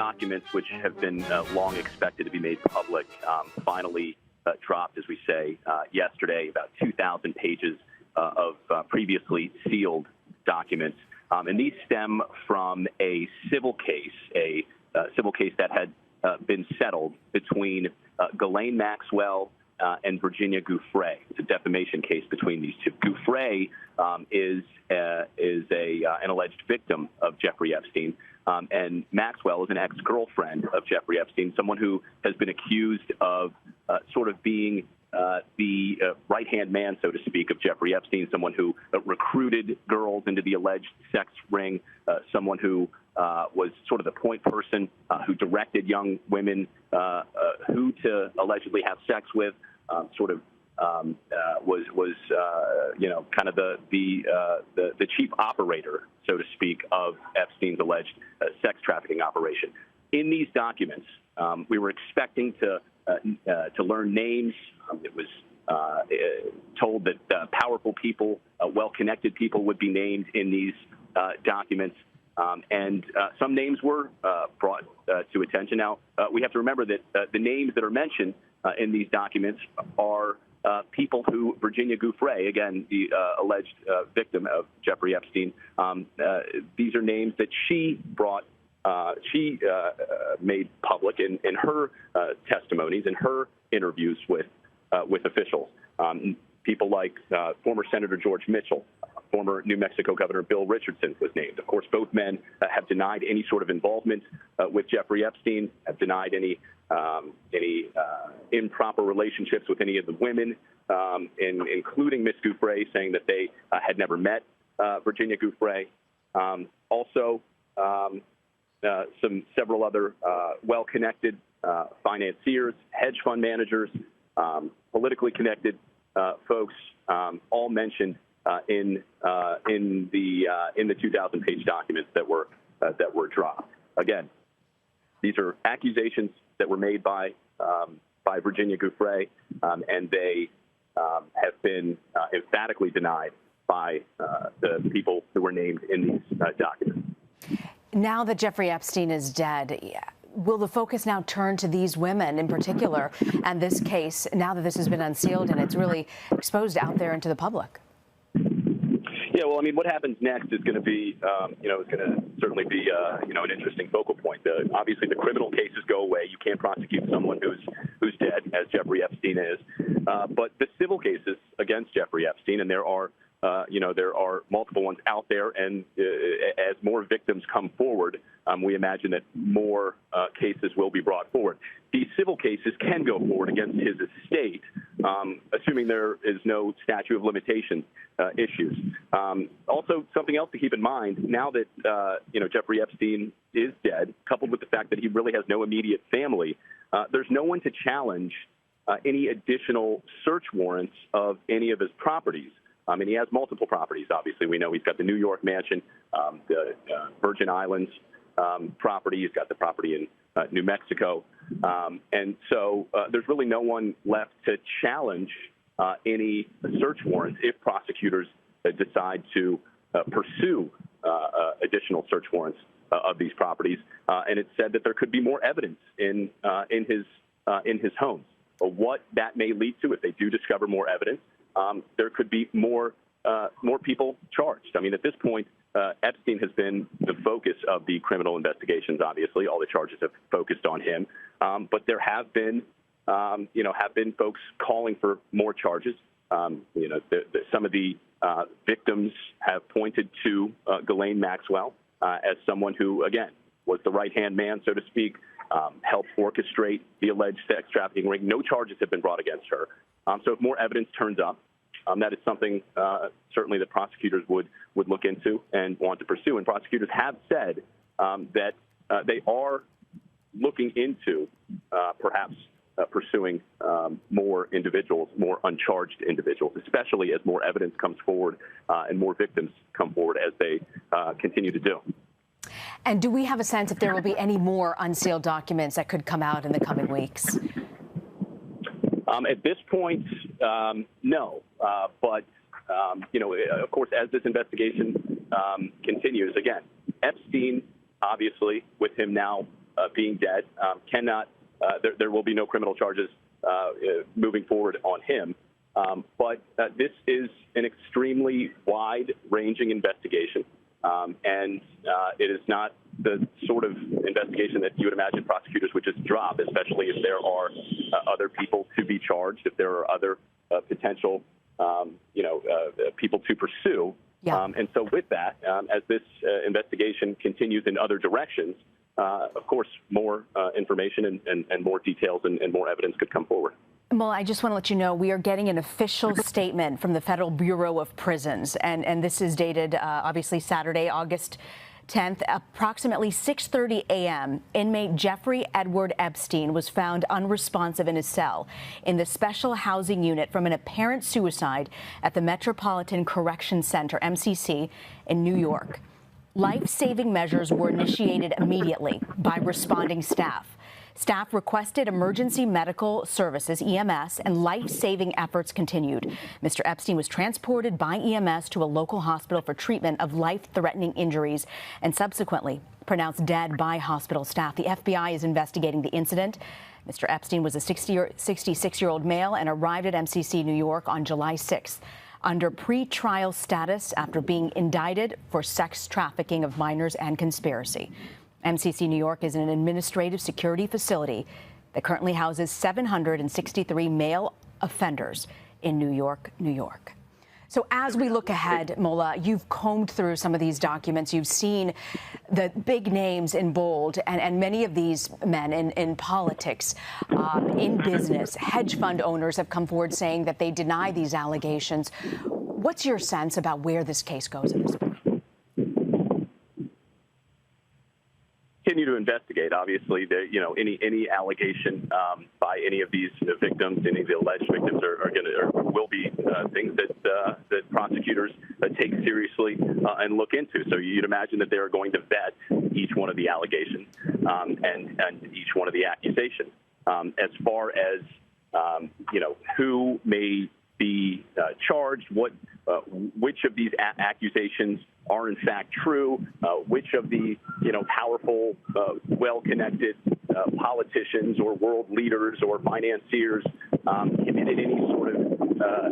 documents, which have been long expected to be made public, finally dropped, as we say, yesterday, about 2,000 pages of previously sealed documents. And these stem from a civil case that had been settled between Ghislaine Maxwell and Virginia Giuffre. It's a defamation case between these two. Giuffre is an alleged victim of Jeffrey Epstein, and Maxwell is an ex-girlfriend of Jeffrey Epstein, someone who has been accused of sort of being the right-hand man, so to speak, of Jeffrey Epstein, someone who recruited girls into the alleged sex ring, someone who was sort of the point person who directed young women who to allegedly have sex with, was kind of the chief operator, so to speak, of Epstein's alleged sex trafficking operation. In these documents, we were expecting to learn names. It was told that powerful people, well-connected people would be named in these documents. And some names were brought to attention. Now, we have to remember that the names that are mentioned in these documents are people who Virginia Giuffre, again, the alleged victim of Jeffrey Epstein, these are names that she brought, she made public in her testimonies, in her interviews with officials. People like former Senator George Mitchell, former New Mexico Governor Bill Richardson was named. Of course, both men have denied any sort of involvement with Jeffrey Epstein, have denied any improper relationships with any of the women, including Miss Giuffre, saying that they had never met Virginia Giuffre. Also, several other well-connected financiers, hedge fund managers, politically connected folks, all mentioned in the 2,000-page documents that were dropped. Again, these are accusations that were made by Virginia Giuffre, and they have been emphatically denied by the people who were named in these documents. Now that Jeffrey Epstein is dead, will the focus now turn to these women in particular and this case, now that this has been unsealed and it's really exposed out there into the public? Yeah, well, I mean, what happens next is going to be, is going to certainly be, an interesting focal point. Obviously, the criminal cases go away. You can't prosecute someone who's dead, as Jeffrey Epstein is. But the civil cases against Jeffrey Epstein, and there are multiple ones out there, and as more victims come forward, we imagine that more cases will be brought forward. These civil cases can go forward against his estate, assuming there is no statute of limitations issues. Also, something else to keep in mind, now that Jeffrey Epstein is dead, coupled with the fact that he really has no immediate family, there's no one to challenge any additional search warrants of any of his properties. And he has multiple properties, obviously. We know he's got the New York mansion, the Virgin Islands property. He's got the property in New Mexico. And so there's really no one left to challenge any search warrants if prosecutors decide to pursue additional search warrants of these properties. And it's said that there could be more evidence in his homes. What that may lead to if they do discover more evidence, there could be more people charged. I mean, at this point, Epstein has been the focus of the criminal investigations. Obviously, all the charges have focused on him, but there have been folks calling for more charges. Some of the victims have pointed to Ghislaine Maxwell as someone who, again, was the right-hand man, so to speak, helped orchestrate the alleged sex trafficking ring. No charges have been brought against her. So if more evidence turns up, that is something certainly that prosecutors would look into and want to pursue. And prosecutors have said that they are looking into perhaps pursuing more individuals, more uncharged individuals, especially as more evidence comes forward and more victims come forward as they continue to do. And do we have a sense if there will be any more unsealed documents that could come out in the coming weeks? At this point, no. But, of course, as this investigation continues, again, Epstein, obviously, with him now being dead cannot. There will be no criminal charges moving forward on him. But this is an extremely wide-ranging investigation, and it is not the sort of investigation that you would imagine prosecutors would just drop, especially if there are other people to be charged, if there are other potential, people to pursue. Yeah. And so with that, as this investigation continues in other directions, of course, more information and more details and more evidence could come forward. Well, I just want to let you know we are getting an official statement from the Federal Bureau of Prisons, and this is dated, obviously, Saturday, August 10th. Approximately 6:30 a.m., inmate Jeffrey Edward Epstein was found unresponsive in his cell in the Special Housing Unit from an apparent suicide at the Metropolitan Correction Center, MCC, in New York. Life-saving measures were initiated immediately by responding staff. Staff requested emergency medical services, EMS, and life-saving efforts continued. Mr. Epstein was transported by EMS to a local hospital for treatment of life-threatening injuries and subsequently pronounced dead by hospital staff. The FBI is investigating the incident. Mr. Epstein was a 66-year-old male and arrived at MCC New York on July 6th under pre-trial status after being indicted for sex trafficking of minors and conspiracy. MCC New York is an administrative security facility that currently houses 763 male offenders in New York, New York. So as we look ahead, Mola, you've combed through some of these documents. You've seen the big names in bold, and many of these men in politics, in business, hedge fund owners have come forward saying that they deny these allegations. What's your sense about where this case goes at this point? Continue to investigate. Obviously, any allegation by any of these victims, any of the alleged victims, will be things that prosecutors take seriously and look into. So you'd imagine that they are going to vet each one of the allegations and each one of the accusations. As far as who may be charged, which of these accusations are in fact true, which of the powerful, well-connected politicians or world leaders or financiers committed any sort of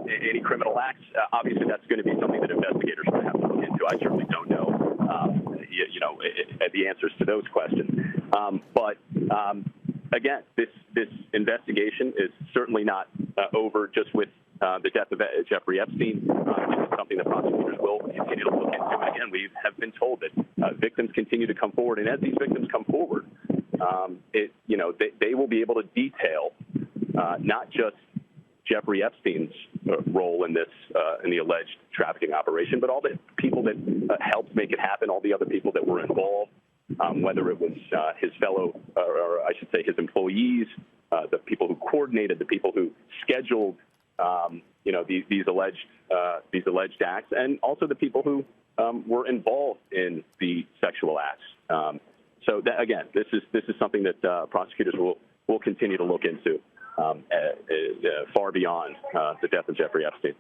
any criminal acts. Obviously, that's going to be something that investigators are going to have to look into. I certainly don't know the answers to those questions. But again, this investigation is certainly not over just with the death of Jeffrey Epstein. This is something that prosecutors will continue to look into. And again, we have been told that victims continue to come forward, and as these victims come forward, they will be able to detail not just Jeffrey Epstein's role in this, in the alleged trafficking operation, but all the people that helped make it happen, all the other people that were involved, whether it was his fellow, or I should say his employees, the people who coordinated, the people who scheduled these alleged acts, and also the people who were involved in the sexual acts. So that, again, this is something that prosecutors will continue to look into far beyond the death of Jeffrey Epstein.